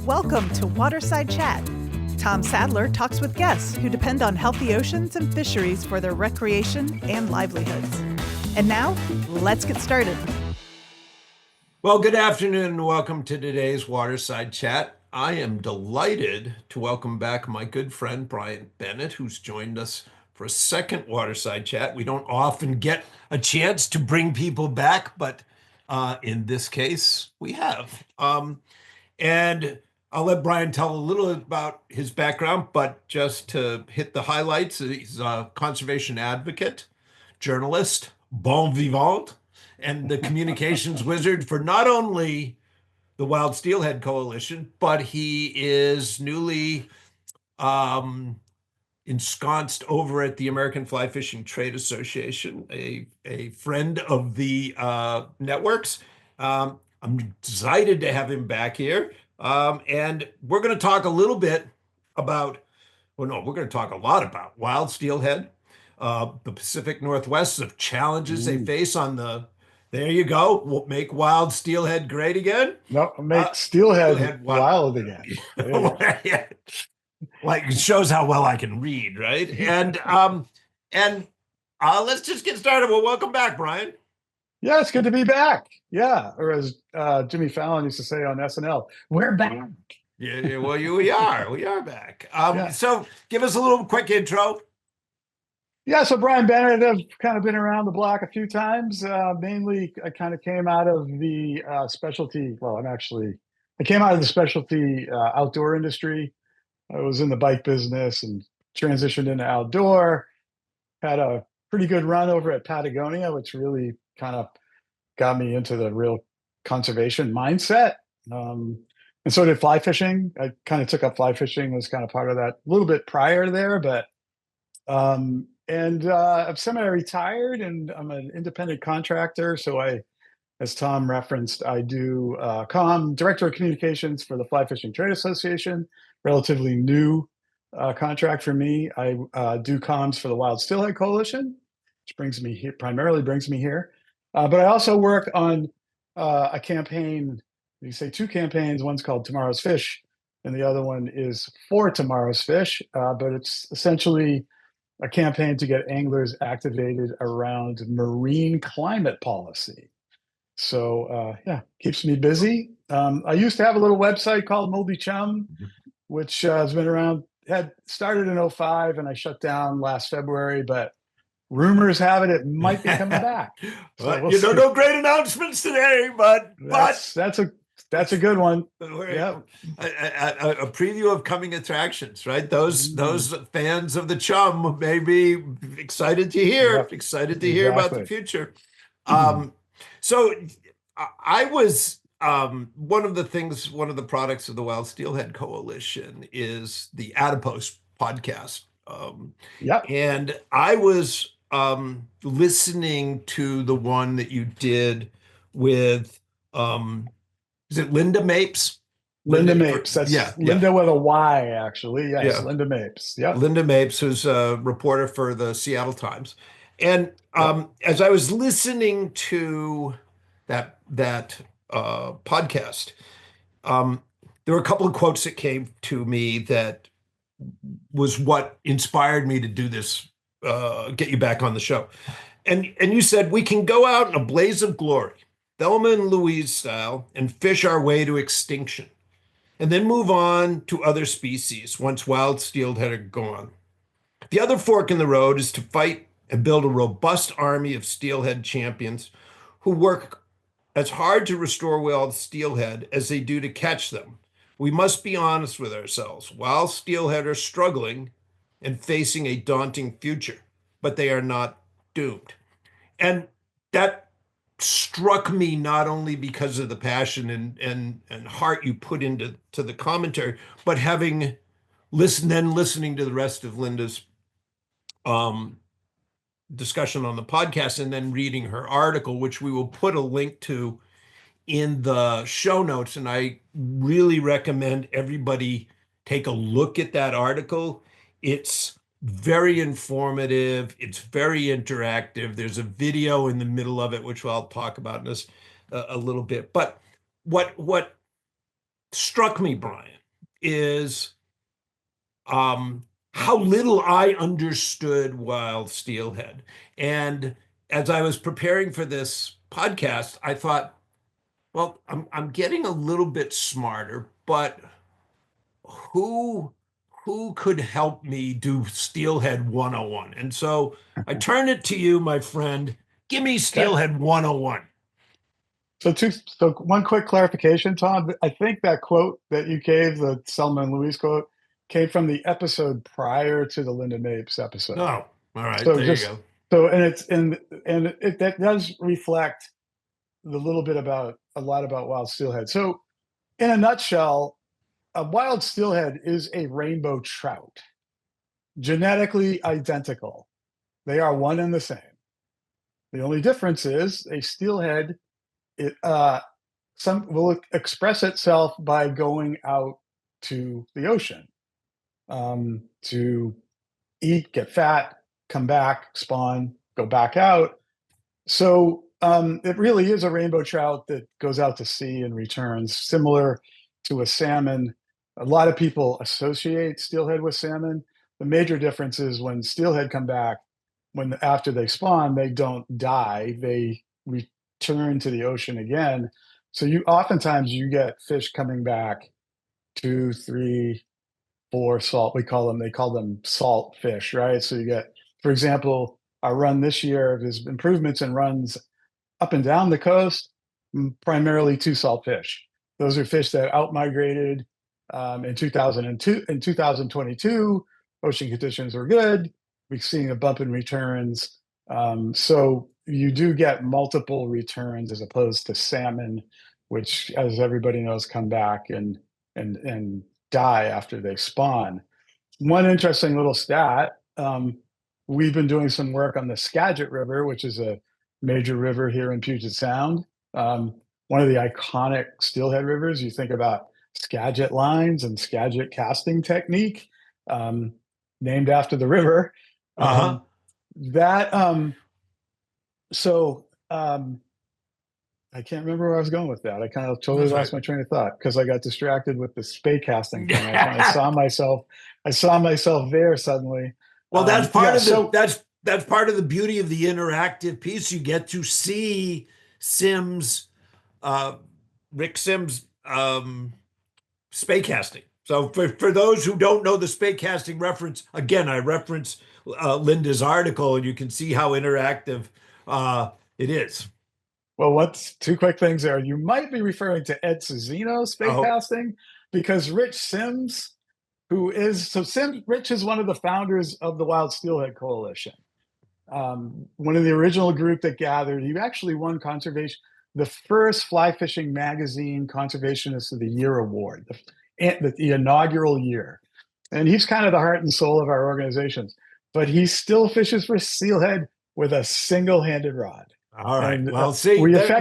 Welcome to Waterside Chat. Tom Sadler talks with guests who depend on healthy oceans and fisheries for their recreation and livelihoods. And now, let's get started. Well, good afternoon and welcome to today's Waterside Chat. I am delighted to welcome back my good friend Brian Bennett, who's joined us for a second Waterside Chat. We don't often get a chance to bring people back, but in this case, we have. And I'll let Brian tell a little about his background, but just to hit the highlights, he's a conservation advocate, journalist, bon vivant, and the communications wizard for not only the Wild Steelhead Coalition, but he is newly ensconced over at the American Fly Fishing Trade Association, a friend of the networks. I'm excited to have him back here. And we're going to talk a little bit about, well, no, we're going to talk a lot about wild steelhead, the Pacific Northwest, of challenges they face on the, there you go, we'll make wild steelhead great again. No, make steelhead wild again. Yeah. Like, it shows how well I can read, right? And let's just get started. Well, welcome back, Brian. Yeah, it's good to be back. Yeah, or as Jimmy Fallon used to say on SNL, we're back. Yeah, well, we are back. So give us a little quick intro. Yeah, so Brian Bennett, I've kind of been around the block a few times. Mainly, I kind of came out of the specialty. Well, I came out of the specialty outdoor industry. I was in the bike business and transitioned into outdoor. Had a pretty good run over at Patagonia, which really kind of got me into the real conservation mindset. And so did fly fishing. I kind of took up fly fishing, was kind of part of that a little bit prior there, but I'm semi-retired and I'm an independent contractor. So as Tom referenced, I do director of communications for the Fly Fishing Trade Association, relatively new contract for me. I do comms for the Wild Steelhead Coalition, which primarily brings me here. But I also work on a campaign. You say two campaigns. One's called Tomorrow's Fish, and the other one is for Tomorrow's Fish. But it's essentially a campaign to get anglers activated around marine climate policy. So keeps me busy. I used to have a little website called Moldy Chum, which has been around, had started in 2005, and I shut down last February, but rumors have it might be coming back. Well, no great announcements today, but that's a good one. Yeah, a preview of coming attractions, right? Those fans of the Chum may be excited to hear about the future. So I was one of the products of the Wild Steelhead Coalition is the Adipose podcast. And I was listening to the one that you did with is it Linda Mapes? Linda Mapes. That's Linda with a Y, actually. Yes, yeah. Linda Mapes. Yeah. Linda Mapes, who's a reporter for the Seattle Times. And as I was listening to that podcast, there were a couple of quotes that came to me that was what inspired me to do this, get you back on the show. And you said, we can go out in a blaze of glory, Thelma and Louise style, and fish our way to extinction, and then move on to other species once wild steelhead are gone. The other fork in the road is to fight and build a robust army of steelhead champions who work as hard to restore wild steelhead as they do to catch them. We must be honest with ourselves. Wild steelhead are struggling and facing a daunting future, but they are not doomed. And that struck me not only because of the passion and heart you put into the commentary, but having listening to the rest of Linda's discussion on the podcast and then reading her article, which we will put a link to in the show notes. And I really recommend everybody take a look at that article. It's very informative. It's very interactive. There's a video in the middle of it, which I'll talk about in this a little bit. But what struck me, Brian, is how little I understood wild steelhead. And as I was preparing for this podcast, I thought, well, I'm getting a little bit smarter, but who who could help me do Steelhead 101? And so I turn it to you, my friend. Give me Okay. Steelhead 101. So one quick clarification, Tom. I think that quote that you gave, the Selma and Louise quote, came from the episode prior to the Linda Mapes episode. Oh, all right, So there you just go. so and it's and it that does reflect the little bit about a lot about wild steelhead. So in a nutshell, a wild steelhead is a rainbow trout, genetically identical. They are one and the same. The only difference is a steelhead it some will express itself by going out to the ocean to eat, get fat, come back, spawn, go back out. So it really is a rainbow trout that goes out to sea and returns, similar to a salmon. A lot of people associate steelhead with salmon. The major difference is when steelhead come back, when after they spawn, they don't die. They return to the ocean again. So you oftentimes you get fish coming back 2, 3, 4 salt. They call them salt fish, right? So you get, for example, our run this year, there's improvements in runs up and down the coast, primarily 2 salt fish. Those are fish that outmigrated in 2002. In 2022, ocean conditions were good. We're seeing a bump in returns. So you do get multiple returns as opposed to salmon, which, as everybody knows, come back and die after they spawn. One interesting little stat, we've been doing some work on the Skagit River, which is a major river here in Puget Sound. One of the iconic steelhead rivers. You think about Skagit lines and Skagit casting technique, named after the river. Uh-huh. That so I can't remember where I was going with that. I kind of totally That's lost right. my train of thought because I got distracted with the spay casting thing. I kind of saw myself there suddenly. Well, that's part Yeah, of the so that's part of the beauty of the interactive piece. You get to see Sims, uh, Rick Sims, spay casting. So for those who don't know the spay casting reference, again, I reference Linda's article, and you can see how interactive it is. well, what's two quick things there? You might be referring to Ed Cezino spay Oh, casting because Rich Sims, Rich is one of the founders of the Wild Steelhead Coalition. One of the original group that gathered. He actually won the first fly fishing magazine Conservationist of the Year award, the inaugural year. And he's kind of the heart and soul of our organizations. But he still fishes for steelhead with a single-handed rod. all right. And Well, see, we there, now,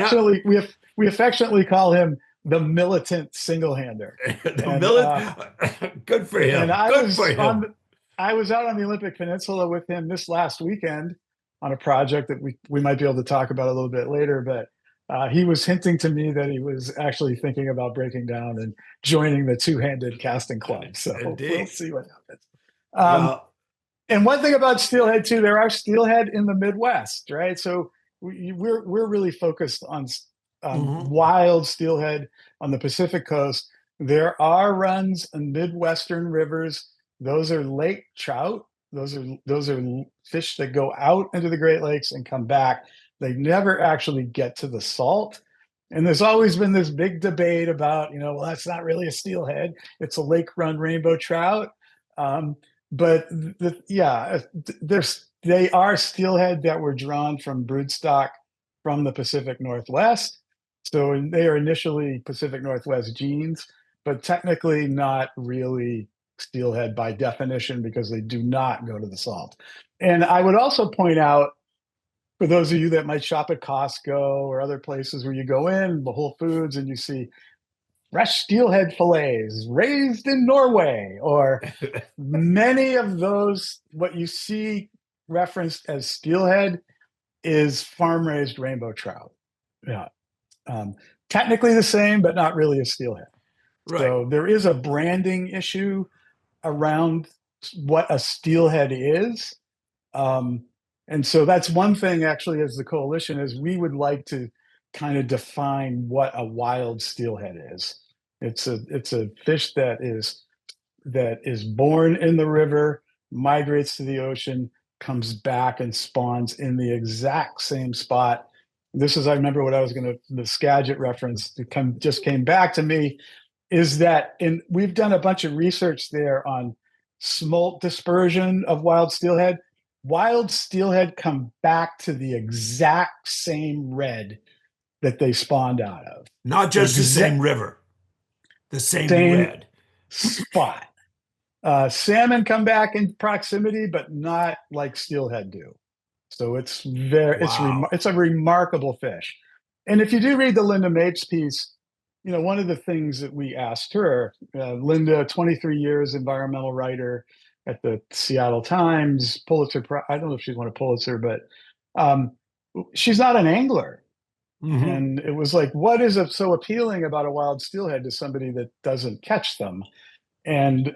affectionately call him the militant single-hander. the And good for and him. Good for him. I was out on the Olympic Peninsula with him this last weekend on a project that we might be able to talk about a little bit later. But he was hinting to me that he was actually thinking about breaking down and joining the two-handed casting club. So we'll Indeed. see what happens. Well, And one thing about steelhead too, there are steelhead in the Midwest, right? So we're really focused on mhm. wild steelhead on the Pacific coast. There are runs in Midwestern rivers. Those are lake trout. Those are fish that go out into the Great Lakes and come back. They never actually get to the salt. And there's always been this big debate about, well, that's not really a steelhead. It's a lake run rainbow trout. But they are steelhead that were drawn from broodstock from the Pacific Northwest. So they are initially Pacific Northwest genes, but technically not really steelhead by definition because they do not go to the salt. And I would also point out, for those of you that might shop at Costco or other places where you go in, the Whole Foods, and you see fresh steelhead fillets raised in Norway, or many of those, what you see referenced as steelhead is farm raised rainbow trout. Yeah. Technically the same, but not really a steelhead. Right. So there is a branding issue around what a steelhead is. And so that's one thing actually as the coalition is we would like to kind of define what a wild steelhead is. It's a fish that is born in the river, migrates to the ocean, comes back and spawns in the exact same spot. This is, I remember what I was going to, the Skagit reference just came back to me, is that we've done a bunch of research there on smolt dispersion of wild steelhead. Wild steelhead come back to the exact same red that they spawned out of. Not just the same river, the same red spot. Salmon come back in proximity, but not like steelhead do. So it's Wow. it's a remarkable fish. And if you do read the Linda Mapes piece, one of the things that we asked her, Linda, 23 years environmental writer at the Seattle Times, Pulitzer. I don't know if she's won a Pulitzer, but she's not an angler. Mhm. And it was like, what is so appealing about a wild steelhead to somebody that doesn't catch them? And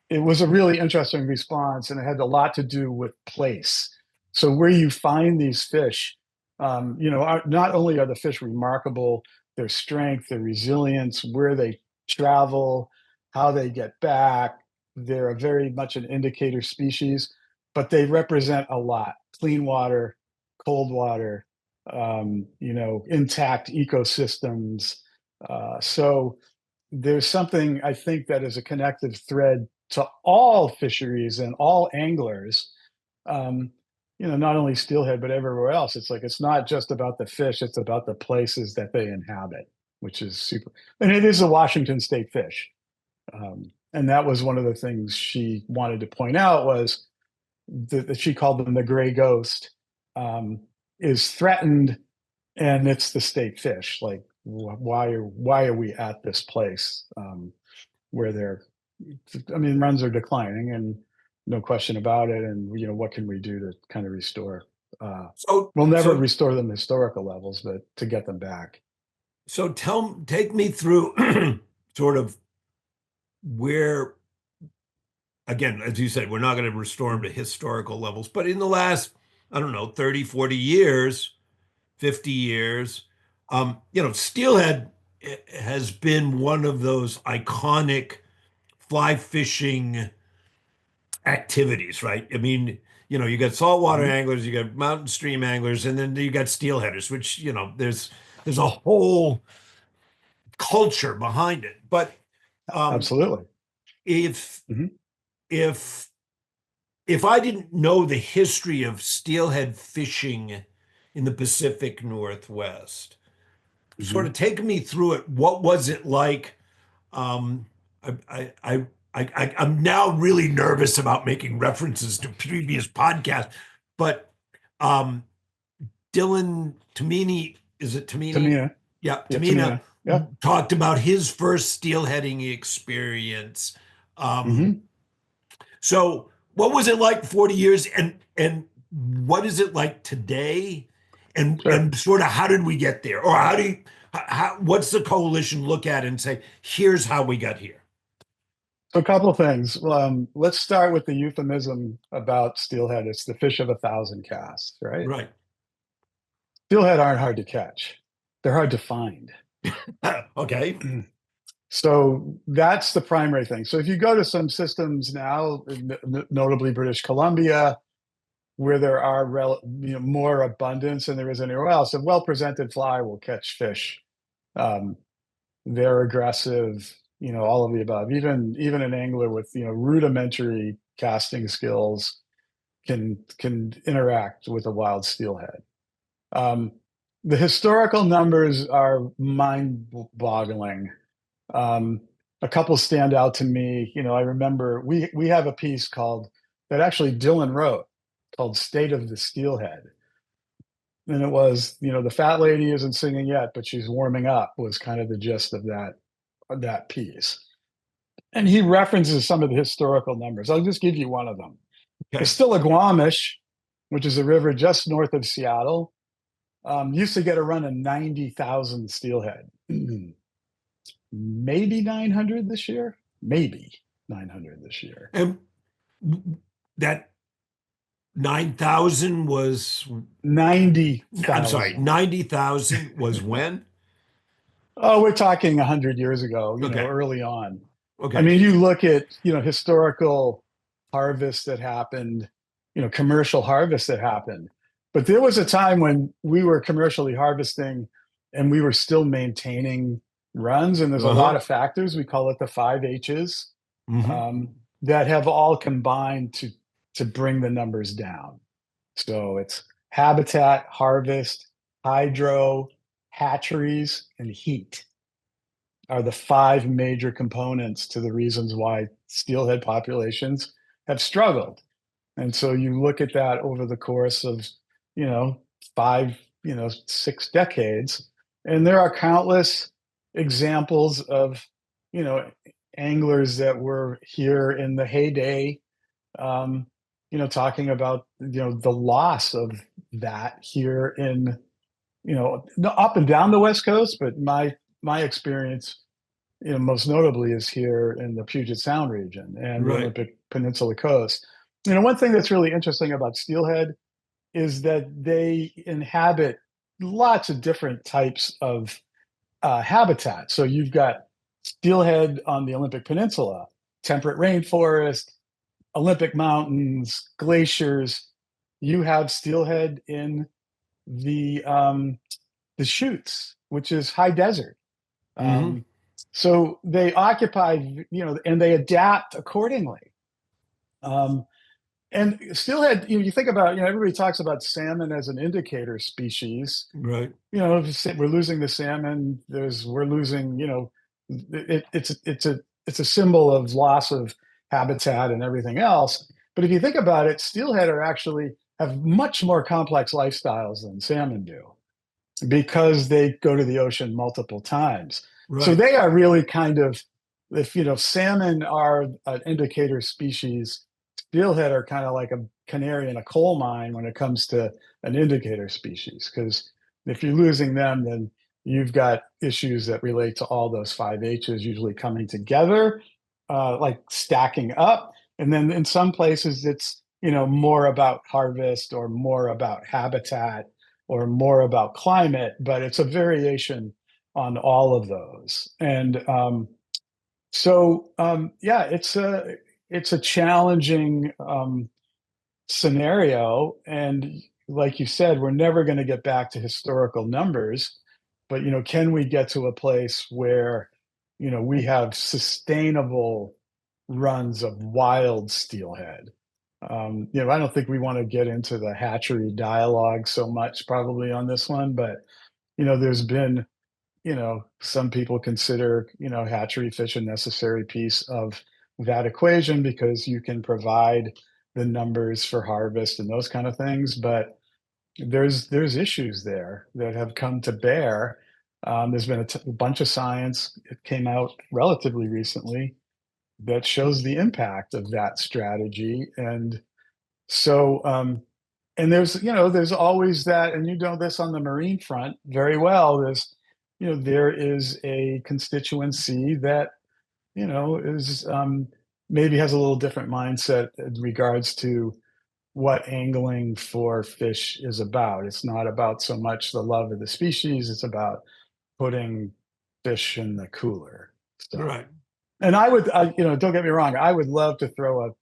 it was a really interesting response, and it had a lot to do with place. So where you find these fish, not only are the fish remarkable, their strength, their resilience, where they travel, how they get back, they're very much an indicator species, but they represent a lot: clean water, cold water, intact ecosystems. So there's something I think that is a connective thread to all fisheries and all anglers. Um, not only steelhead but everywhere else. It's like it's not just about the fish; it's about the places that they inhabit, which is super. And it is a Washington State fish, and that was one of the things she wanted to point out was that she called them the gray ghost, is threatened, and it's the state fish. Like, why are we at this place where runs are declining, and no question about it. And what can we do to kind of restore? So, We'll never so, restore them to historical levels, but to get them back. so take me through sort of where, again, as you said, we're not going to restore them to historical levels, but in the last, I don't know, 30, 40 years, 50 years, steelhead has been one of those iconic fly fishing activities, right? I mean, you got saltwater Mhm. anglers, you got mountain stream anglers, and then you got steelheaders, which, there's a whole culture behind it. But um, Absolutely. if Mhm. if if I didn't know the history of steelhead fishing in the Pacific Northwest, sort Mhm. of take me through it. What was it like? Um, I'm now really nervous about making references to previous podcasts, but um, Dylan Tamini, is it Tamini? Tamina. Yeah, Yeah, Tamina Tamina. Yeah. talked about his first steelheading experience. Um, Hmm. so what was it like 40 years and what is it like today? Sure. And sort of how did we get there? Or what's the coalition look at and say, here's how we got here? So a couple of things. Let's start with the euphemism about steelhead. It's the fish of a thousand casts, right? Right. Steelhead aren't hard to catch. They're hard to find. Okay. So that's the primary thing. So if you go to some systems now, notably British Columbia, where there are more abundance than there is anywhere else, a well-presented fly will catch fish. Um, they're aggressive, all of the above. Even an angler with rudimentary casting skills can interact with a wild steelhead. Um, the historical numbers are mind-boggling. Um, a couple stand out to me. I remember we have a piece that actually Dylan wrote called "State of the Steelhead," and it was the fat lady isn't singing yet, but she's warming up was kind of the gist of that piece. And he references some of the historical numbers. I'll just give you one of them. The Okay. Stillaguamish, which is a river just north of Seattle, used to get a run of 90,000 steelhead. maybe 900 this year, maybe 900 this year. And that 9,000 was, I'm sorry, 90,000. 90,000 was when? Oh, we're talking 100 years ago, Okay. early on. I Okay. mean, you look at, historical harvests that happened, commercial harvests that happened. But there was a time when we were commercially harvesting and we were still maintaining runs. And there's a lot Uh-huh. of factors. We call it the 5 H's Hmm. that have all combined to bring the numbers down. So it's habitat, harvest, hydro, hatcheries, and heat are the five major components to the reasons why steelhead populations have struggled. And so you look at that over the course of, you know, five, 6 decades, and there are countless examples of, you know, anglers that were here in the heyday, um, talking about, the loss of that here in, up and down the West Coast, but my experience, most notably is here in the Puget Sound region and the Right. Olympic Peninsula coast. One thing that's really interesting about steelhead is that they inhabit lots of different types of habitat. So you've got steelhead on the Olympic Peninsula, temperate rainforest, Olympic mountains, glaciers. You have steelhead in the Chutes, which is high desert. Hmm. Um, so they occupy, and they adapt accordingly. Um, and steelhead, you think about, everybody talks about salmon as an indicator species. Right. We're losing the salmon. We're losing, it's a symbol of loss of habitat and everything else. But if you think about it, steelhead are actually have much more complex lifestyles than salmon do because they go to the ocean multiple times. So Right. they are really kind of, if salmon are an indicator species, steelhead are kind of like a canary in a coal mine when it comes to an indicator species. Because if you're losing them, then you've got issues that relate to all those 5 H's usually coming together, like stacking up. And then in some places, it's more about harvest or more about habitat or more about climate, but it's a variation on all of those. And yeah, it's a challenging scenario. And like you said, we're never going to get back to historical numbers, but can we get to a place where we have sustainable runs of wild steelhead? I don't think we want to get into the hatchery dialogue so much probably on this one, but there's been, some people consider, hatchery fish a necessary piece of that equation because you can provide the numbers for harvest and those kind of things. But there's issues there that have come to bear. There's been a bunch of science. It came out relatively recently that shows the impact of that strategy. And so, and there's always that, and you know this on the marine front very well. There is a constituency that, is maybe has a little different mindset in regards to what angling for fish is about. It's not about so much the love of the species, it's about putting fish in the cooler. So, Right. and don't get me wrong, I would love to throw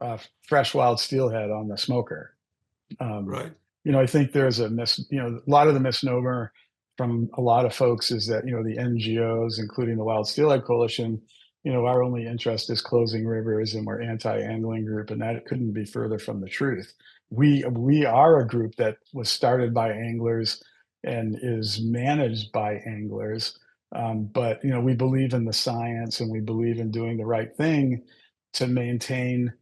a fresh wild steelhead on the smoker. Um, Right. I think there's a lot of the misnomer from a lot of folks is that, the NGOs, including the Wild Steelhead Coalition, our only interest is closing rivers and we're anti-angling group, and that couldn't be further from the truth. We are a group that was started by anglers and is managed by anglers. But we believe in the science and we believe in doing the right thing to maintain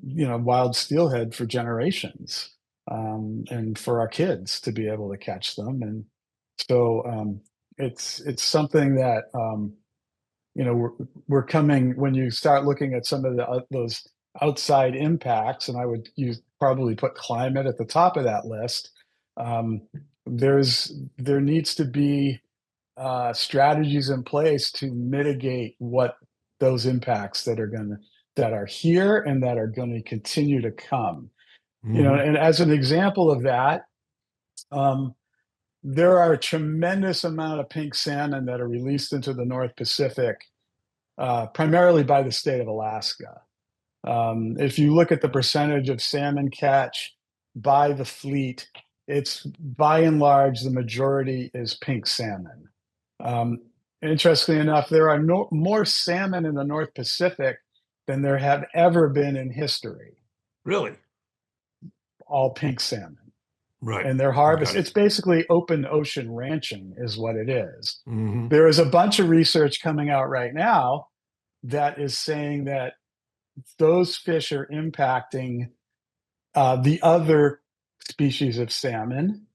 wild steelhead for generations, and for our kids to be able to catch them. And so it's something that we're coming when you start looking at some of those outside impacts, and I would probably put climate at the top of that list. Um, there needs to be strategies in place to mitigate what those impacts that are here and that are going to continue to come. Mhm. And as an example of that, um, there are a tremendous amount of pink salmon that are released into the North Pacific, primarily by the state of Alaska. If you look at the percentage of salmon catch by the fleet, it's by and large, the majority is pink salmon. Um, Interestingly enough, there are more salmon in the North Pacific than there have ever been in history, Really? all pink salmon. Right. And their harvest, Got it. it's basically open ocean ranching, is what it is. Mhm. There is a bunch of research coming out right now that is saying that those fish are impacting the other species of salmon,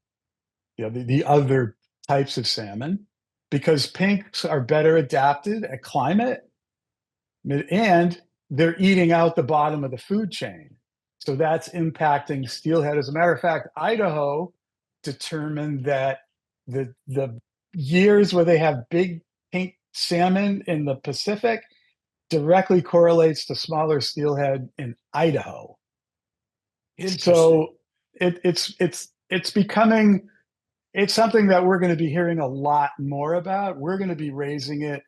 the other types of salmon, because pinks are better adapted at climate and they're eating out the bottom of the food chain. So that's impacting steelhead. As a matter of fact, Idaho determined that the years where they have big pink salmon in the Pacific directly correlates to smaller steelhead in Idaho. Interesting. So it's becoming it's something that we're going to be hearing a lot more about. We're going to be raising it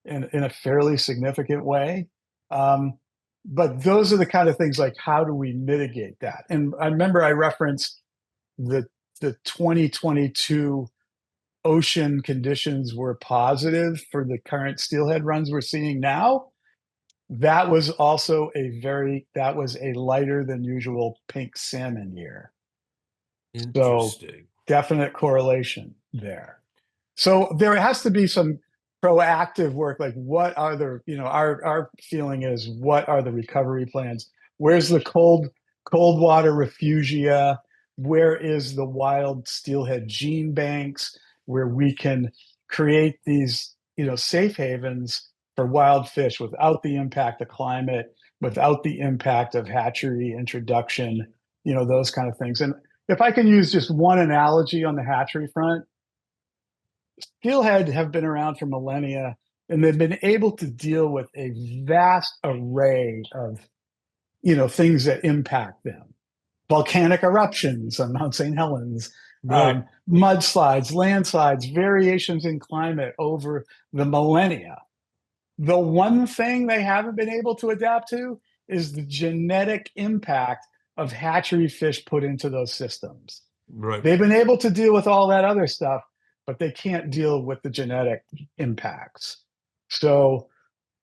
in a fairly significant way. Um, but those are the kind of things like how do we mitigate that? And I remember I referenced the the 2022 ocean conditions were positive for the current steelhead runs we're seeing now. That was also that was a lighter than usual pink salmon year. So Interesting. definite correlation there. So there has to be some proactive work. Like what are our feeling is what are the recovery plans? Where's the cold water refugia? Where is the wild steelhead gene banks where we can create these, safe havens for wild fish without the impact of climate, without the impact of hatchery introduction, those kind of things. And if I can use just one analogy on the hatchery front, steelhead have been around for millennia, and they've been able to deal with a vast array of, things that impact them. Volcanic eruptions on Mount St. Helens, Right. mudslides, landslides, variations in climate over the millennia. The one thing they haven't been able to adapt to is the genetic impact of hatchery fish put into those systems. Right. They've been able to deal with all that other stuff, but they can't deal with the genetic impacts. So,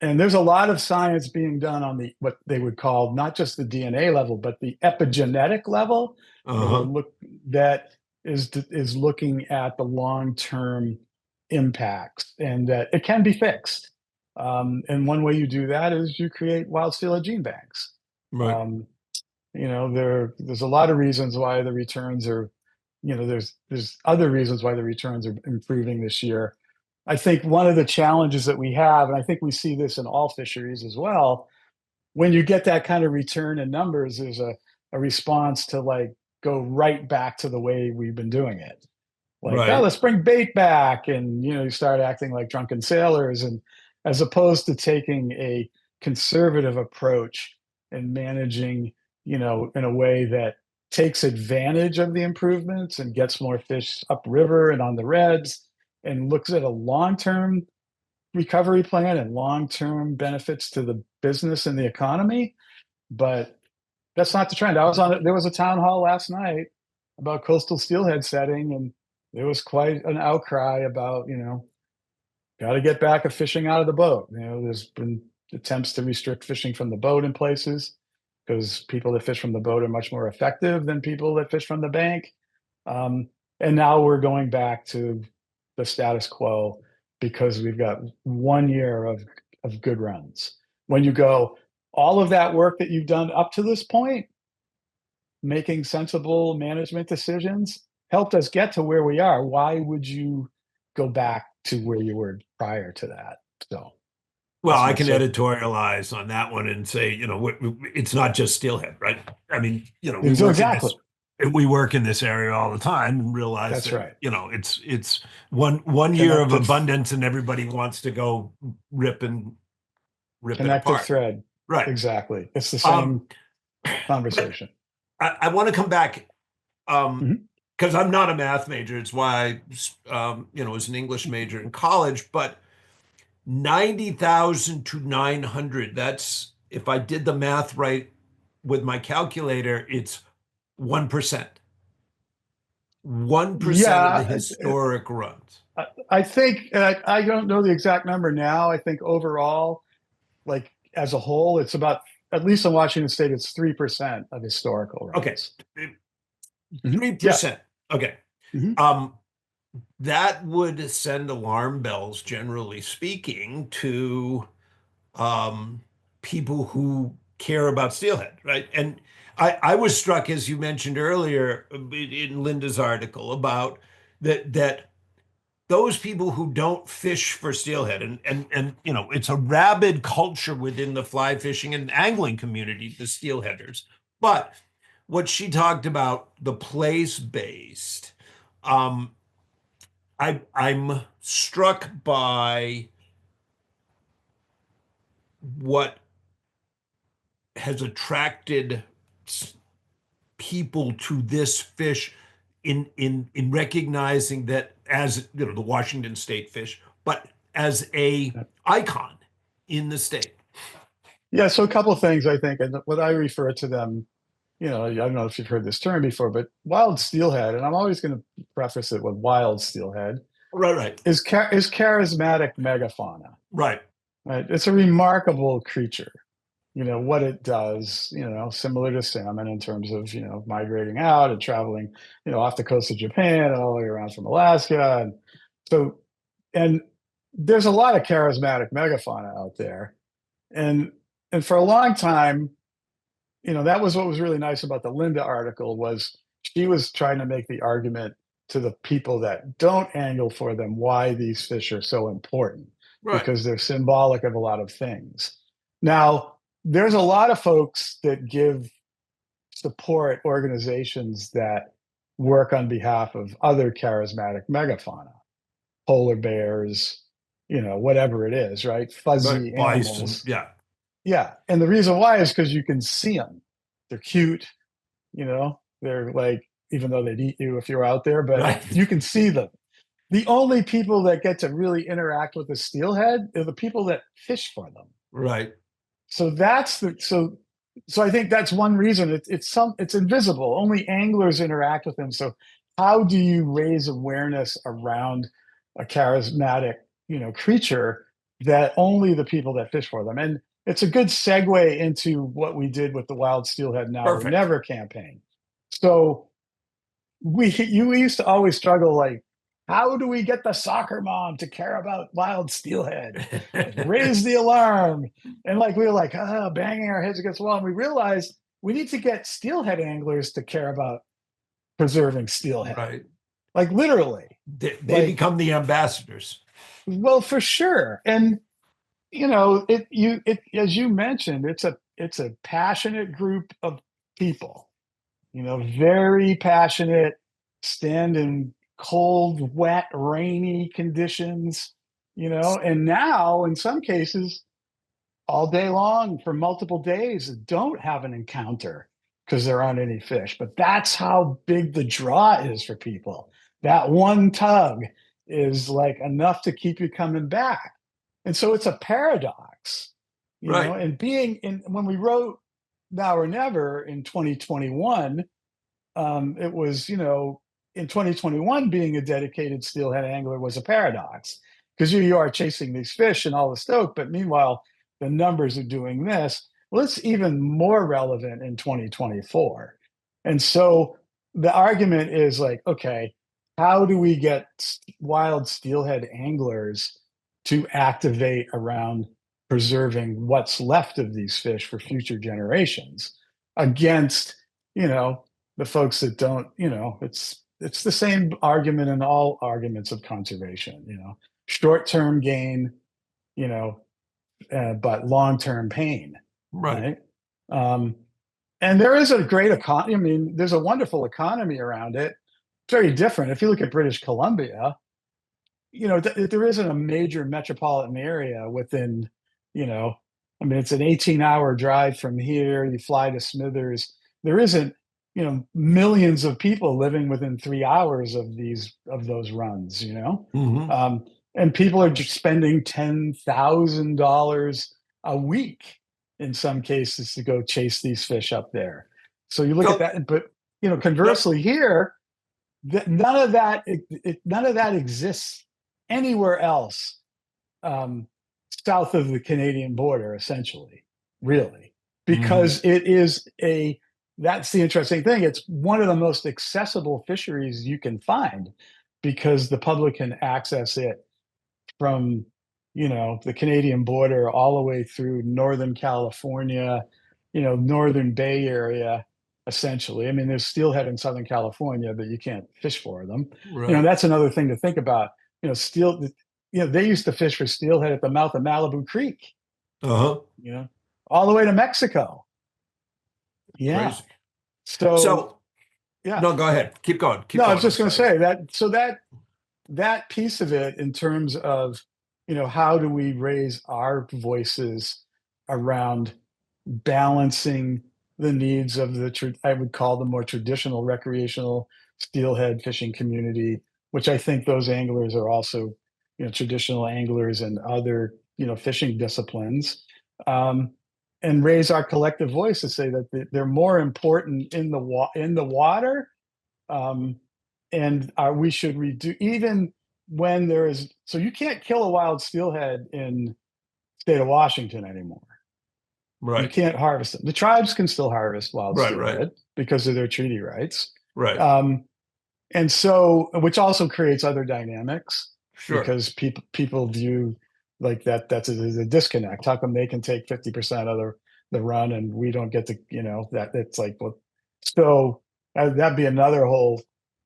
and there's a lot of science being done on the what they would call not just the DNA level, but the epigenetic level, where Uh-huh. that is looking at the long-term impacts and that it can be fixed. And one way you do that is you create wild steelhead gene banks. Right. Um, there's a lot of reasons why the returns are, there's other reasons why the returns are improving this year. I think one of the challenges that we have, and I think we see this in all fisheries as well, when you get that kind of return in numbers, there's a response to like go right back to the way we've been doing it. Like, oh, Right. let's bring bait back. And, you start acting like drunken sailors. And as opposed to taking a conservative approach and managing, in a way that takes advantage of the improvements and gets more fish upriver and on the reds and looks at a long-term recovery plan and long-term benefits to the business and the economy. But that's not the trend. There was a town hall last night about coastal steelhead setting, and there was quite an outcry about, got to get back of fishing out of the boat. There's been attempts to restrict fishing from the boat in places because people that fish from the boat are much more effective than people that fish from the bank. Um, and now we're going back to the status quo because we've got 1 year of good runs. When you go, all of that work that you've done up to this point, making sensible management decisions, helped us get to where we are. Why would you go back to where you were prior to that? So Well, that's I my can so editorialize on that one and say, it's not just steelhead, right? I mean, we so work in this exactly. we work in this area all the time and realize That's that, right. it's one year of Connected, abundance and everybody wants to go rip it connected apart. thread. Right. Exactly. It's the Um, same conversation. I want to come back Mhm. because I'm not a math major. It's why was an English major in college, but 90,000 to 900, that's, if I did the math right with my calculator, it's 1%. 1% of the Yeah, historic runs. I think I don't know the exact number now. I think overall, like as a whole, it's about, at least in Washington State, it's 3% of historical Okay. runs. Yeah. 3%. Okay. Mhm. Um, that would send alarm bells, generally speaking, to people who care about steelhead, right? And I was struck, as you mentioned earlier in Linda's article, about that those people who don't fish for steelhead, and it's a rabid culture within the fly fishing and angling community, the steelheaders. But what she talked about, the place-based, um, I'm struck by what has attracted people to this fish in recognizing that as the Washington State fish, but as a icon in the state. Yeah. So a couple of things I think, and what I refer to them, I don't know if you've heard this term before, but wild steelhead, and I'm always going to preface it with wild steelhead, Right, right, is charismatic megafauna. right, Right? It's a remarkable creature. What it does, similar to salmon in terms of, migrating out and traveling, off the coast of Japan and all the way around from Alaska. And so, and there's a lot of charismatic megafauna out there. And and for a long time, that was what was really nice about the Linda article, was she was trying to make the argument to the people that don't angle for them why these fish are so important, right, because they're symbolic of a lot of things. Now, there's a lot of folks that give support organizations that work on behalf of other charismatic megafauna, polar bears, whatever it is, right? Fuzzy right. Bison, animals. yeah, Yeah. And the reason why is because you can see them. They're cute, they're like, even though they'd eat you if you're out there, but right, you can see them. The only people that get to really interact with the steelhead are the people that fish for them. right, So so I think that's one reason it's invisible. Only anglers interact with them. So how do you raise awareness around a charismatic, creature that only the people that fish for them? And it's a good segue into what we did with the Wild Steelhead Now or perfect. Never campaign. So we used to always struggle, like, how do we get the soccer mom to care about wild steelhead? Like, raise the alarm. And like we were like, banging our heads against the wall. And we realized we need to get steelhead anglers to care about preserving steelhead. Right. Like, literally. They Like, become the ambassadors. well, for sure. And it as you mentioned, it's a passionate group of people, very passionate, stand in cold, wet, rainy conditions, and now in some cases, all day long for multiple days, don't have an encounter because there aren't any fish. But that's how big the draw is for people. That one tug is like enough to keep you coming back. And so it's a paradox, Right, and being in, when we wrote Now or Never in 2021, it was, in 2021, being a dedicated steelhead angler was a paradox, because you are chasing these fish and all the stoke, but meanwhile, the numbers are doing this. Well, it's even more relevant in 2024. And so the argument is like, okay, how do we get wild steelhead anglers to activate around preserving what's left of these fish for future generations against, you know, the folks that don't, it's the same argument in all arguments of conservation, short-term gain, you know, but long-term pain, right. right? Um, And there is a great economy. I mean, there's a wonderful economy around it. It's very different. If you look at British Columbia, there isn't a major metropolitan area within, you know, I mean, it's an 18-hour drive from here. You fly to Smithers. There isn't, millions of people living within 3 hours of those runs, Hmm. and people are just spending $10,000 a week in some cases to go chase these fish up there. So you look at So, that, but yep. conversely here, none of that exists anywhere else um, south of the Canadian border, essentially, really, Hmm. because it is that's the interesting thing. It's one of the most accessible fisheries you can find because the public can access it from, the Canadian border all the way through Northern California, Northern Bay Area, essentially. I mean, there's steelhead in Southern California, but you can't fish for them. Right. That's another thing to think about. They used to fish for steelhead at the mouth of Malibu Creek, Uh-huh. you know, all the way to Mexico. Yeah. Crazy. So, So, yeah. no, go ahead. Keep going. Keep No, I was going. I'm just going to sorry. say that piece of it in terms of how do we raise our voices around balancing the needs of I would call the more traditional recreational steelhead fishing community, which I think those anglers are also traditional anglers and other fishing disciplines, um, and raise our collective voice to say that they're more important in the water, um, and we should redo even when there is. So you can't kill a wild steelhead in state of Washington anymore. You Right. can't harvest them. The tribes can still harvest wild Right. Right. steelhead because of their treaty rights. Right. Um, and so, which also creates other dynamics Sure. because people view like that's a disconnect. How come they can take 50% of the run and we don't get to, that it's like, well, so that'd be another whole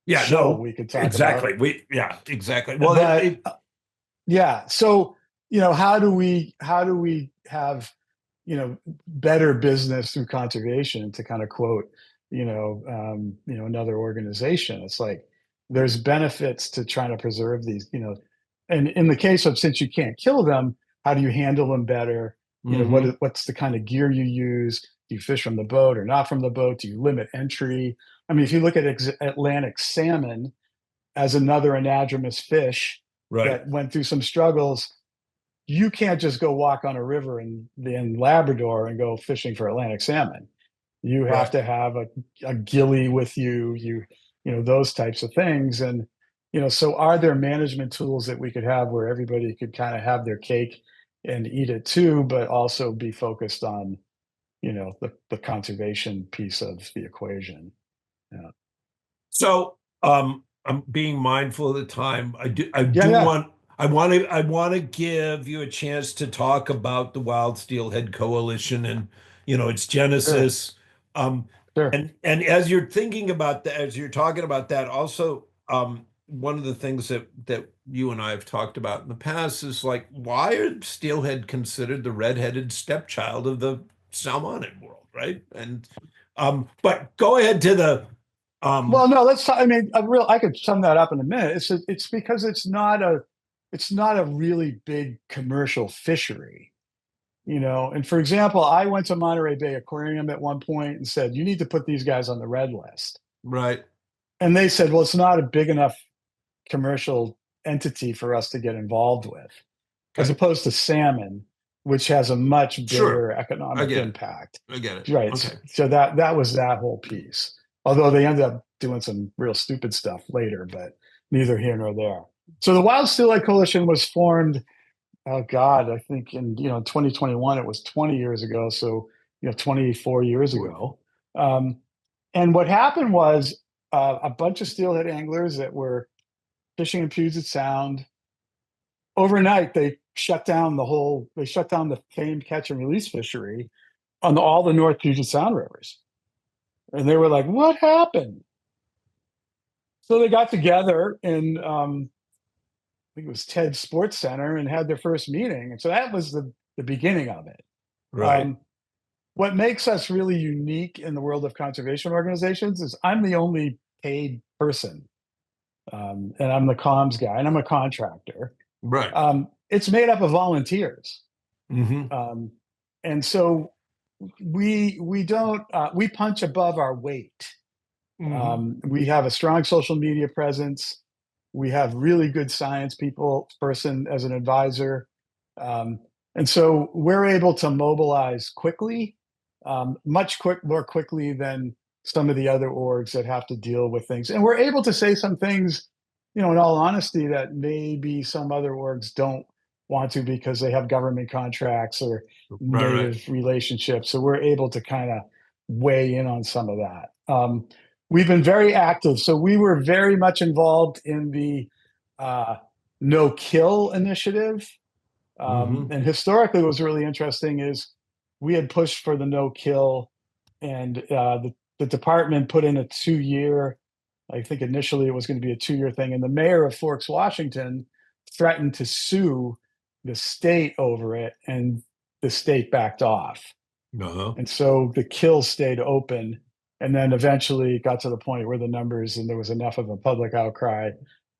Yeah, show no, we could talk about. exactly. Yeah, exactly. Well, But yeah, so how do we have better business through conservation, to kind of quote another organization. It's like there's benefits to trying to preserve these, and in the case of, since you can't kill them, how do you handle them better? hmm What's the kind of gear you use? Do you fish from the boat or not from the boat? Do you limit entry? I mean, if you look at Atlantic salmon as another anadromous fish right. that went through some struggles, you can't just go walk on a river in Labrador and go fishing for Atlantic salmon. You have Right. to have a ghillie with you, those types of things. And, so are there management tools that we could have where everybody could kind of have their cake and eat it too, but also be focused on, the conservation piece of the equation? Yeah. So, I'm being mindful of the time. I Yeah. do Yeah. want to give you a chance to talk about the Wild Steelhead Coalition and, its Sure. genesis. Um, Sure. and as you're thinking about that, as you're talking about that, also, one of the things that you and I have talked about in the past is like, why are steelhead considered the redheaded stepchild of the salmoniid world, right? And but go ahead to the Well, um no, let's talk. I mean, I could sum that up in a minute. It's because it's not a really big commercial fishery, And for example, I went to Monterey Bay Aquarium at one point and said, "You need to put these guys on the red list." right. And they said, "Well, it's not a big enough commercial entity for us to get involved with, as Okay. opposed to salmon, which has a much Sure. bigger I economic get it. impact." I get it. Right. Okay. So that was that whole piece. Although they ended up doing some real stupid stuff later, but neither here nor there. So the Wild Steelhead Coalition was formed, oh God, I think in 2021, it was 20 years ago. So 24 years Sure. ago. Um, and what happened was a bunch of steelhead anglers that were fishing in Puget Sound. Overnight, they shut down the famed catch and release fishery on all the North Puget Sound rivers. And they were like, "What happened?" So they got together in, I think it was Ted Sports Center, and had their first meeting. And so that was the beginning of it. Right. Um, what makes us really unique in the world of conservation organizations is I'm the only paid person, and I'm the comms guy, and I'm a contractor. Right. It's made up of volunteers, Hmm. um, and so we don't we punch above our weight. Hmm. We have a strong social media presence. We have really good science person as an advisor. Um, and so we're able to mobilize quickly, more quickly than some of the other orgs that have to deal with things. And we're able to say some things, in all honesty, that maybe some other orgs don't want to because they have government contracts or Right, right. native relationships. So we're able to kind of weigh in on some of that. We've been very active. So we were very much involved in the uh, no kill initiative. Hmm. And historically, what was really interesting is we had pushed for the no kill, and the department put in a 2 year. I think initially it was going to be a 2 year thing, and the mayor of Forks, Washington, threatened to sue the state over it, and the state backed off. Uh-huh. And so the kill stayed open. And then eventually it got to the point where the numbers and there was enough of a public outcry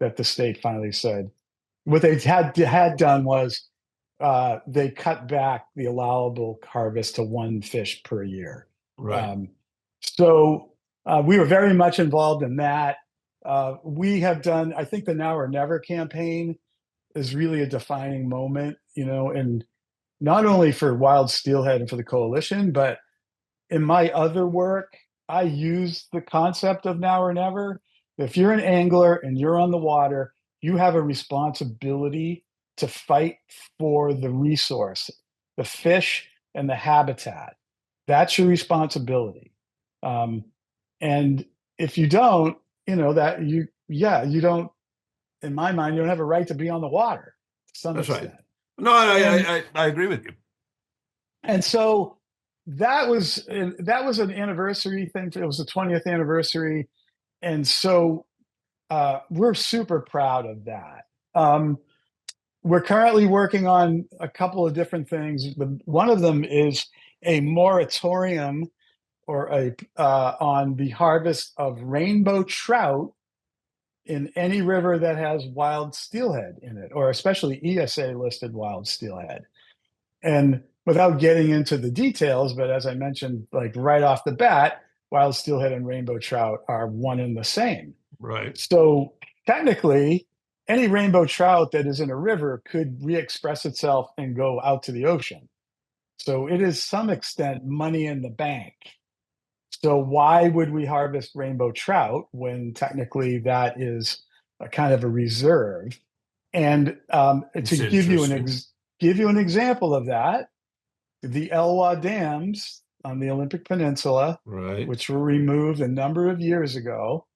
that the state finally said what they had done was they cut back the allowable harvest to one fish per year. Right. Um, so we were very much involved in that. We have done, I think, the Now or Never campaign is really a defining moment, and not only for wild steelhead and for the coalition, but in my other work, I use the concept of now or never. If you're an angler and you're on the water, you have a responsibility to fight for the resource, the fish and the habitat. That's your responsibility. Um, and if you don't, you don't, in my mind, you don't have a right to be on the water to some That's right. extent. No, I, And I, I, I agree with you. And so that was an anniversary thing. It was the 20th anniversary, and so we're super proud of that. We're currently working on a couple of different things. One of them is a moratorium or a on the harvest of rainbow trout in any river that has wild steelhead in it, or especially ESA listed wild steelhead. And without getting into the details, but as I mentioned, like right off the bat, wild steelhead and rainbow trout are one and the same. Right. So technically, any rainbow trout that is in a river could re-express itself and go out to the ocean. So it is some extent money in the bank. So why would we harvest rainbow trout when technically that is a kind of a reserve? And to It's interesting. give you an example of that, the Elwha dams on the Olympic Peninsula, Right. which were removed a number of years ago,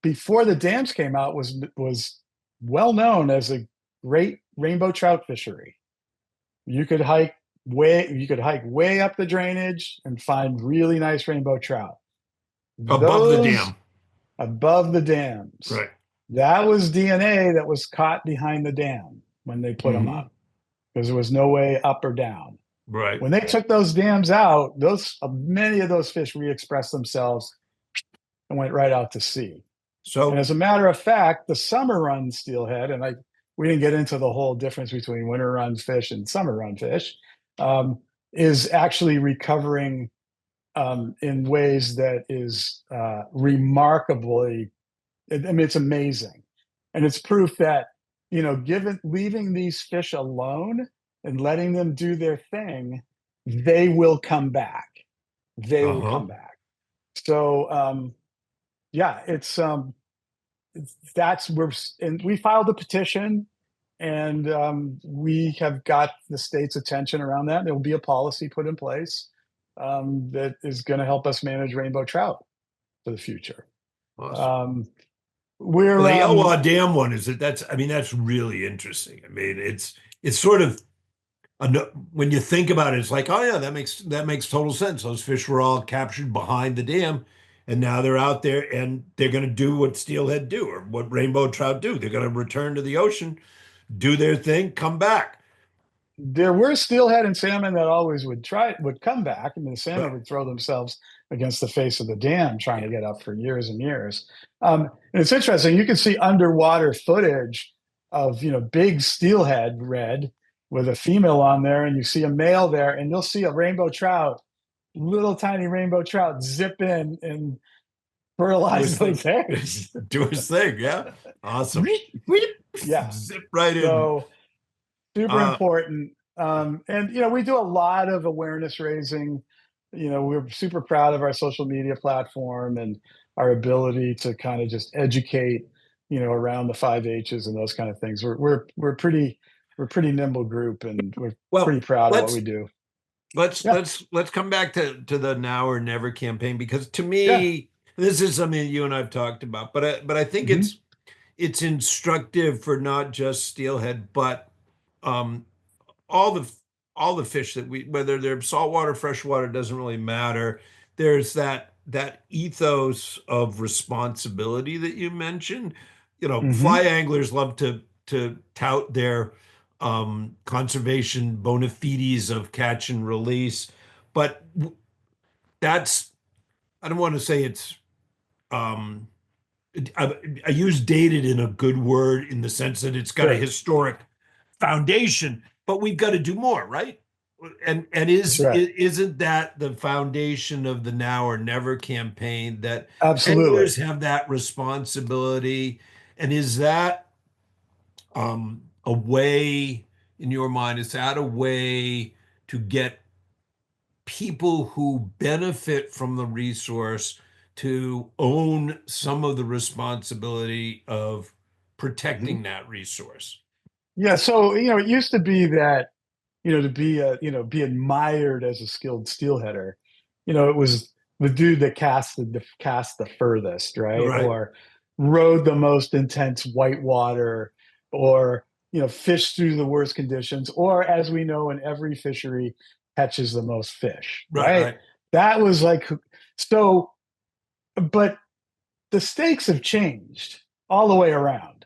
before the dams came out, was well known as a great rainbow trout fishery. You could hike way up the drainage and find really nice rainbow trout. Above the Those dam. above the dams. Right. That was DNA that was caught behind the dam when they put them Hmm. up because there was no way up or down. Right. When they took those dams out, those many of those fish re-expressed themselves and went right out to sea. And So, as a matter of fact, the summer run steelhead, and we didn't get into the whole difference between winter run fish and summer run fish, um, is actually recovering in ways that is remarkably. I mean, it's amazing, and it's proof that given leaving these fish alone and letting them do their thing, they will come back. They will uh-huh. come back. So yeah, that's we're and we filed a petition, and we have got the state's attention around that. There will be a policy put in place that is going to help us manage rainbow trout for the future. Awesome. Um, Well, we're the Elwha Dam one is that I mean, that's really interesting. I mean, it's sort of when you think about it, it's like, oh yeah, that makes total sense. Those fish were all captured behind the dam, and now they're out there and they're going to do what steelhead do or what rainbow trout do. They're going to return to the ocean, do their thing, come back. There were steelhead and salmon that always would come back. I mean, the salmon would throw themselves against the face of the dam trying to get up for years and years. And it's interesting. You can see underwater footage of big steelhead red with a female on there, and you see a male there, and you'll see a rainbow trout, little tiny rainbow trout, zip in and fertilize those eggs. Do his thing, yeah. Awesome. Yeah. Zip right in. So super important. And we do a lot of awareness raising. We're super proud of our social media platform and our ability to kind of just educate, around the 5-H's and those kind of things. We're pretty nimble group, and we're pretty proud of what we do. Let's come back to the now or never campaign, because to me, Yeah. this is something you and I've talked about, but I think it's instructive for not just steelhead, but all the fish that whether they're saltwater, freshwater, doesn't really matter. There's that ethos of responsibility that you mentioned. Fly anglers love to tout their conservation bona fides of catch and release, but that's, I don't want to say it's I use dated in a good word, in the sense that it's got a historic foundation, but we've got to do more, right? And isn't that the foundation of the now or never campaign, that anglers have that responsibility? And is that a way, in your mind, is that a way to get people who benefit from the resource to own some of the responsibility of protecting that resource? Yeah. So, it used to be that, to be admired as a skilled steelheader, it was the dude that cast the furthest, right? Right. Or rode the most intense whitewater, or, fished through the worst conditions, or, as we know, in every fishery, catches the most fish, right? That was like, so, but the stakes have changed all the way around.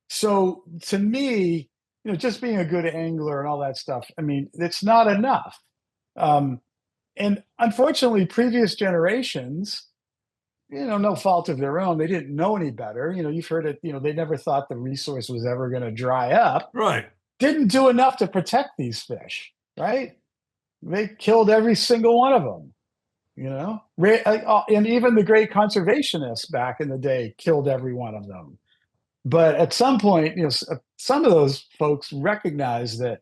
So to me, just being a good angler and all that stuff, I mean, it's not enough. And unfortunately, previous generations, no fault of their own, they didn't know any better. You've heard it, they never thought the resource was ever going to dry up. Right. Didn't do enough to protect these fish, right? They killed every single one of them. And even the great conservationists back in the day killed every one of them. But at some point, some of those folks recognized that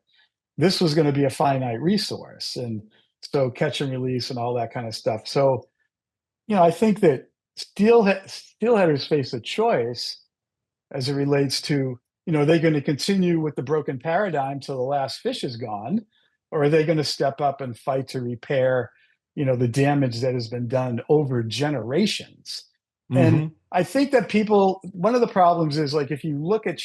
this was going to be a finite resource, and so catch and release and all that kind of stuff. So, I think that steelheaders face a choice as it relates to, are they going to continue with the broken paradigm till the last fish is gone, or are they going to step up and fight to repair, the damage that has been done over generations? And I think that one of the problems is, like, if you look at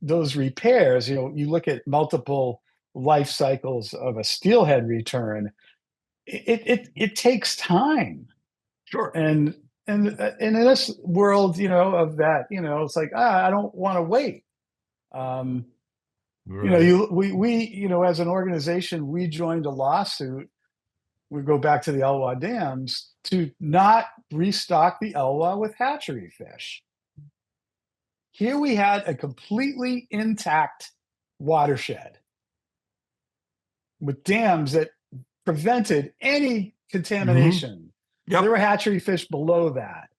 those repairs, you look at multiple life cycles of a steelhead return, it takes time. Sure. And in this world, of that, it's like, I don't want to wait. We as an organization, we joined a lawsuit. We go back to the Elwha dams to not restock the Elwha with hatchery fish. Here we had a completely intact watershed with dams that prevented any contamination. There were hatchery fish below that.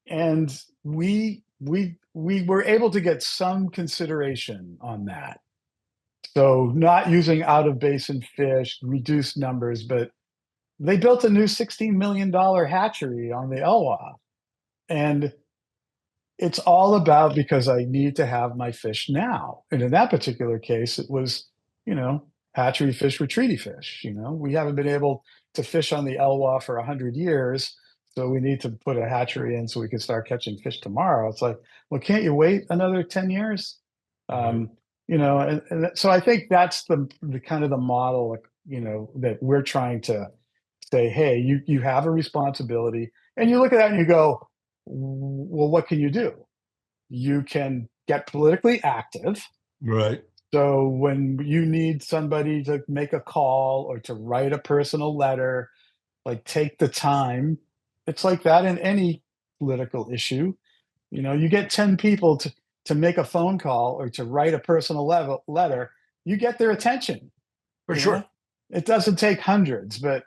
And we were able to get some consideration on that. So not using out of basin fish, reduced numbers, but they built a new $16 million hatchery on the Elwha. And it's all about, because I need to have my fish now. And in that particular case, it was, hatchery fish with treaty fish. We haven't been able to fish on the Elwha for 100 years. So we need to put a hatchery in so we can start catching fish tomorrow. It's like, well, can't you wait another 10 years? And so I think that's the kind of the model, that we're trying to say, hey, you have a responsibility. And you look at that and you go, well, what can you do? You can get politically active. Right. So when you need somebody to make a call or to write a personal letter, like take the time. It's like that in any political issue. You get 10 people to make a phone call or to write a personal letter, you get their attention. For You know, sure. it doesn't take hundreds, but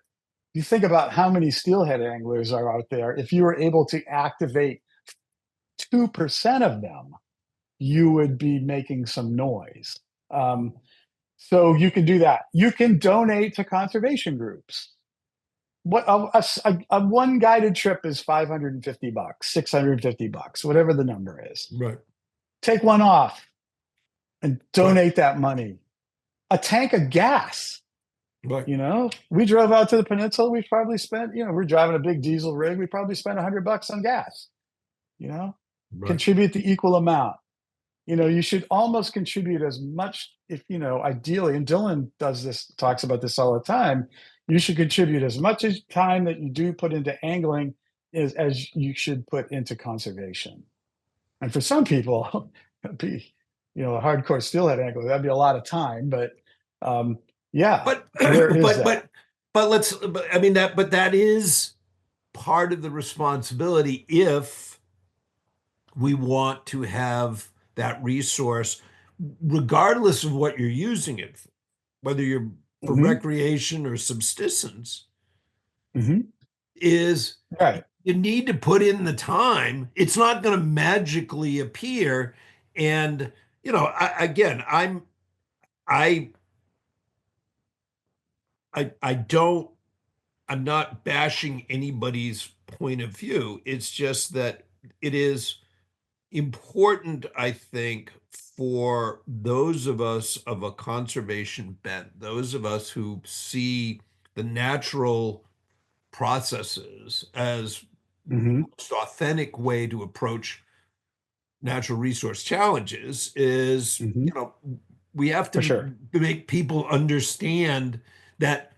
you think about how many steelhead anglers are out there. If you were able to activate 2% of them, you would be making some noise. Um, so you can do that. You can donate to conservation groups. What a one guided trip is $550, $650, whatever the number is. Right. Take one off and Right. donate that money. A tank of gas. Right. We drove out to the peninsula. We probably spent, we're driving a big diesel rig. We probably spent $100 on gas. You know, Right. contribute the equal amount. You should almost contribute as much if, ideally, and Dylan talks about this all the time. You should contribute as much as time that you do put into angling as you should put into conservation. And for some people, it'd be, a hardcore steelhead angler, that'd be a lot of time, but yeah, But there is but that. I mean that is part of the responsibility if we want to have that resource, regardless of what you're using it for, whether you're for Hmm. recreation or subsistence, Hmm. is Right. you need to put in the time. It's not going to magically appear. And, again, I, I don't, I'm not bashing anybody's point of view. It's just that it is important, I think, for those of us of a conservation bent, those of us who see the natural processes as Hmm. most authentic way to approach natural resource challenges is, Hmm. we have For to sure. make people understand that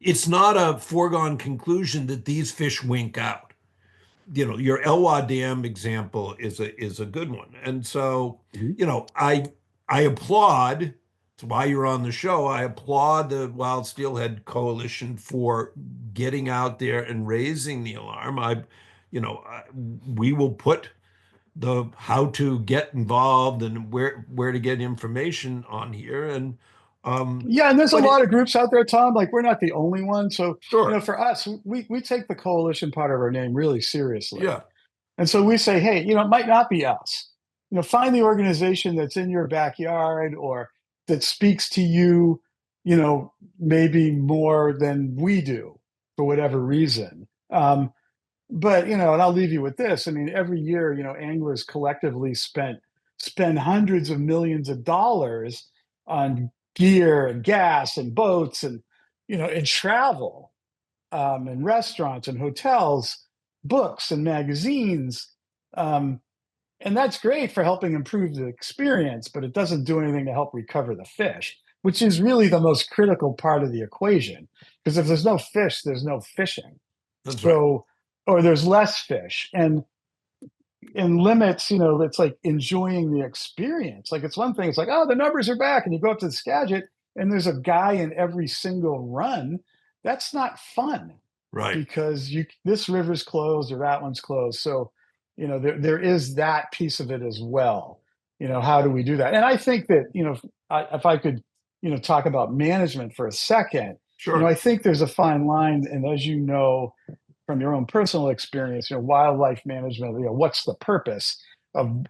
it's not a foregone conclusion that these fish wink out. Your Elwha Dam example is a good one. And so, Hmm. I applaud, it's why you're on the show. I applaud the Wild Steelhead Coalition for getting out there and raising the alarm. We will put the how to get involved and where to get information on here. And Yeah, and there's a but it lot of groups out there, Tom. Like we're not the only one. So, sure, for us, we take the coalition part of our name really seriously. yeah, And so we say, hey, it might not be us. Find the organization that's in your backyard or that speaks to you, maybe more than we do for whatever reason. But and I'll leave you with this. I mean, every year, anglers collectively spend hundreds of millions of dollars on gear and gas and boats and and travel, and restaurants and hotels, books and magazines. Um, and that's great for helping improve the experience, but it doesn't do anything to help recover the fish, which is really the most critical part of the equation. Because if there's no fish, there's no fishing. that's right. So, or there's less fish. And in limits, it's like enjoying the experience. Like it's one thing, it's like, oh, the numbers are back, and you go up to the Skagit and there's a guy in every single run. That's not fun Right. because this river's closed or that one's closed. So, there is that piece of it as well. How do we do that? And I think that, if I could, talk about management for a second, Sure. I think there's a fine line. And as you know, from your own personal experience, wildlife management, what's the purpose of,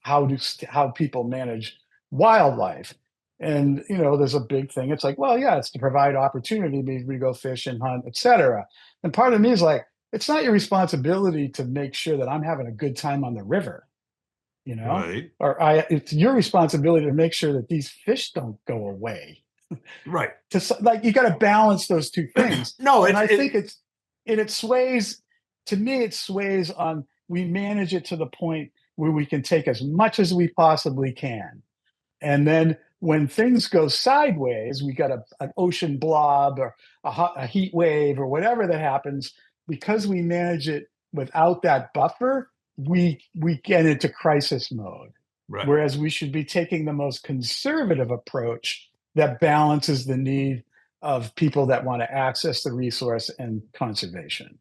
how people manage wildlife? And, there's a big thing. It's like, well, yeah, it's to provide opportunity. Maybe we go fish and hunt, etc. And part of me is like, it's not your responsibility to make sure that I'm having a good time on the river, Right. or it's your responsibility to make sure that these fish don't go away. Right. Like you got to balance those two things. No, And I think it sways, to me, it sways on, we manage it to the point where we can take as much as we possibly can. And then when things go sideways, we got an ocean blob or a heat wave or whatever that happens, because we manage it without that buffer, we get into crisis mode. Right. whereas we should be taking the most conservative approach that balances the need of people that want to access the resource and conservation.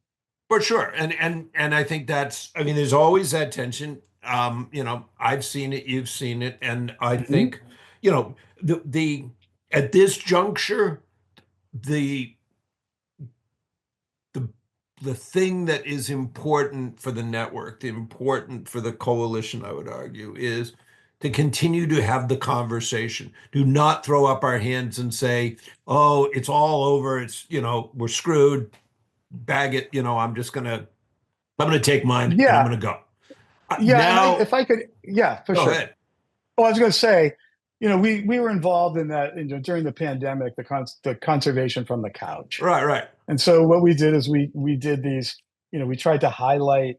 For sure. And I think that's, I mean, there's always that tension. I've seen it, you've seen it, and I Mhm. think, the at this juncture, the the the thing that is important for the network, the important for the coalition, I would argue, is to continue to have the conversation. Do not throw up our hands and say, "Oh, it's all over. It's, we're screwed. Bag it. I'm gonna take mine and I'm Yeah, gonna go." yeah, and Now, if I could, yeah, for go sure. ahead. Oh, I was going to say, we were involved in that, during the pandemic, the conservation from the couch. Right, right. And so what we did is we did these, we tried to highlight,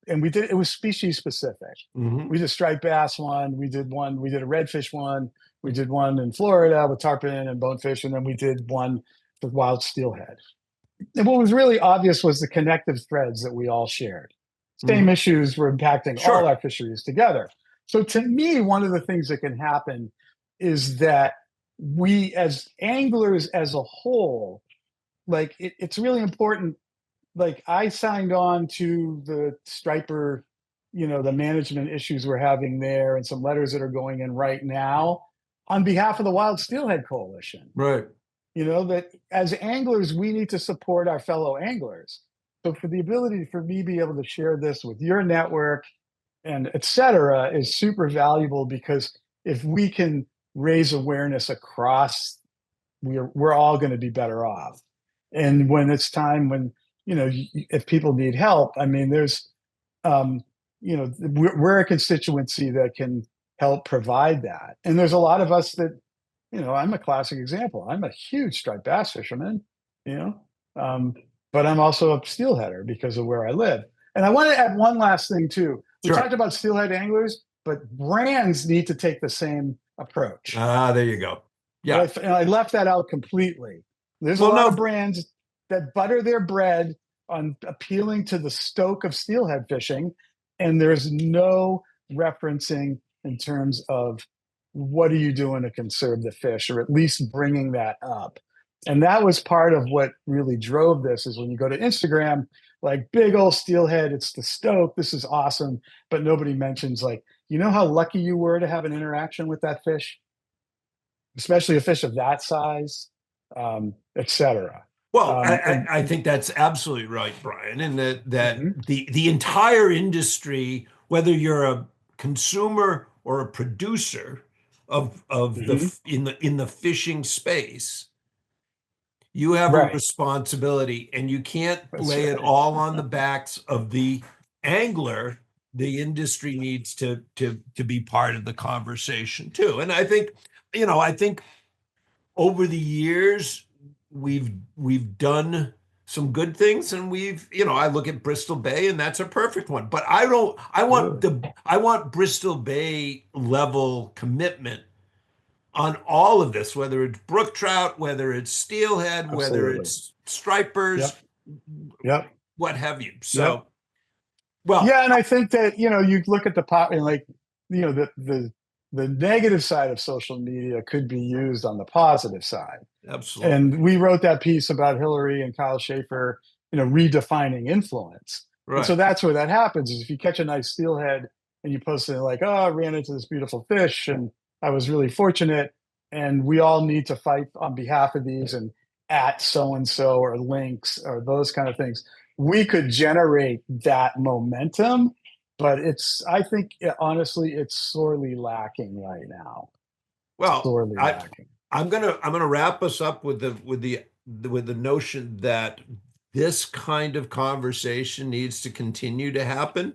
and it was species specific. Hmm. We did striped bass one, we did a redfish one, we did one in Florida with tarpon and bonefish, and then we did one with wild steelhead. And what was really obvious was the connective threads that we all shared. Same Hmm. issues were impacting all Sure. our fisheries together. So to me, one of the things that can happen is that we as anglers as a whole, like it's really important. Like I signed on to the striper, the management issues we're having there and some letters that are going in right now on behalf of the Wild Steelhead Coalition. Right. That as anglers, we need to support our fellow anglers. So for the ability for me to be able to share this with your network and et cetera is super valuable, because if we can raise awareness across, we're all going to be better off. And when it's time, when, if people need help, I mean, there's, we're a constituency that can help provide that. And there's a lot of us that, I'm a classic example. I'm a huge striped bass fisherman, you know, um, but I'm also a steelheader because of where I live. And I want to add one last thing too. We Sure. talked about steelhead anglers, but brands need to take the same approach. There you go. And Yeah. I left that out completely. There's a Well, lot of no, brands that butter their bread on appealing to the stoke of steelhead fishing, and there's no referencing in terms of what are you doing to conserve the fish, or at least bringing that up. And that was part of what really drove this. Is when you go to Instagram, like big old steelhead, it's the stoke. This is awesome, but nobody mentions, like, how lucky you were to have an interaction with that fish, especially a fish of that size, etc. well, And I think that's absolutely right, Brian, and that Mhm. the entire industry, whether you're a consumer or a producer of Mhm. in the fishing space, you have a Right, responsibility, and you can't that's lay it right. all on the backs of the angler. The industry needs to be part of the conversation too. And I think over the years we've done some good things, and I look at Bristol Bay, and that's a perfect one. But I don't Absolutely, I want Bristol Bay level commitment on all of this, whether it's brook trout, whether it's steelhead, whether absolutely. it's stripers, Yep, yep, what have you. yep. So, well, Yeah, and I think that you look at the pot and, like, the negative side of social media could be used on the positive side. absolutely. And we wrote that piece about Hillary and Kyle Schaefer, redefining influence. And so Right. that's where that happens, is if you catch a nice steelhead and you post it like, oh, I ran into this beautiful fish and I was really fortunate. And we all need to fight on behalf of these, and at so and so or links or those kind of things. We could generate that momentum, but I think, honestly, it's sorely lacking right now. Well, Sorely lacking. I'm gonna wrap us up with the notion that this kind of conversation needs to continue to happen.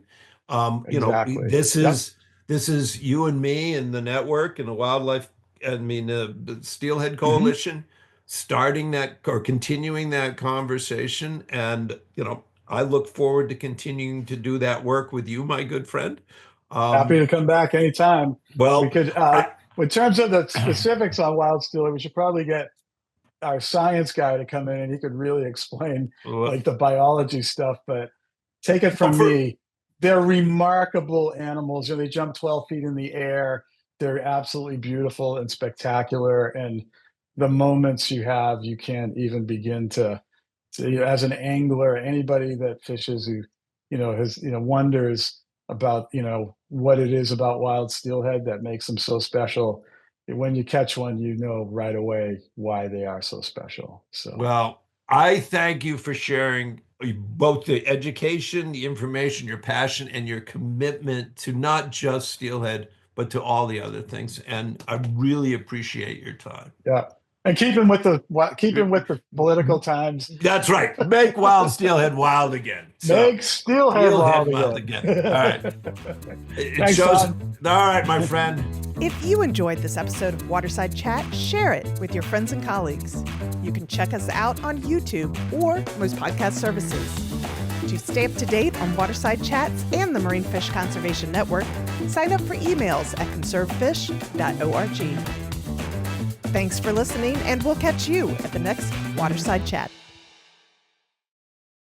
Exactly. This Yep. is you and me and the network and the wildlife. I mean, the Steelhead Mhm. Coalition starting that or continuing that conversation, and I look forward to continuing to do that work with you, my good friend. Happy Um, to come back anytime. We well, could, I, in terms of the specifics on wild steelhead, we should probably get our science guy to come in and he could really explain, well, like, the biology stuff. But take it well, from me. they're remarkable animals. They jump 12 feet in the air. They're absolutely beautiful and spectacular. And the moments you have, you can't even begin to as an angler, anybody that fishes who, has, wonders about, what it is about wild steelhead that makes them so special. When you catch one, you know right away why they are so special. So, Well, I thank you for sharing both the education, the information, your passion, and your commitment to not just steelhead, but to all the other things. And I really appreciate your time. yeah. And keeping with the political times, That's right. Make wild steelhead wild again. So, make steelhead wild again. again. All right. It Thanks, shows. Tom. All right, my friend. If you enjoyed this episode of Waterside Chat, share it with your friends and colleagues. You can check us out on YouTube or most podcast services. To stay up to date on Waterside Chats and the Marine Fish Conservation Network, sign up for emails at conservefish.org. Thanks for listening, and we'll catch you at the next Waterside Chat.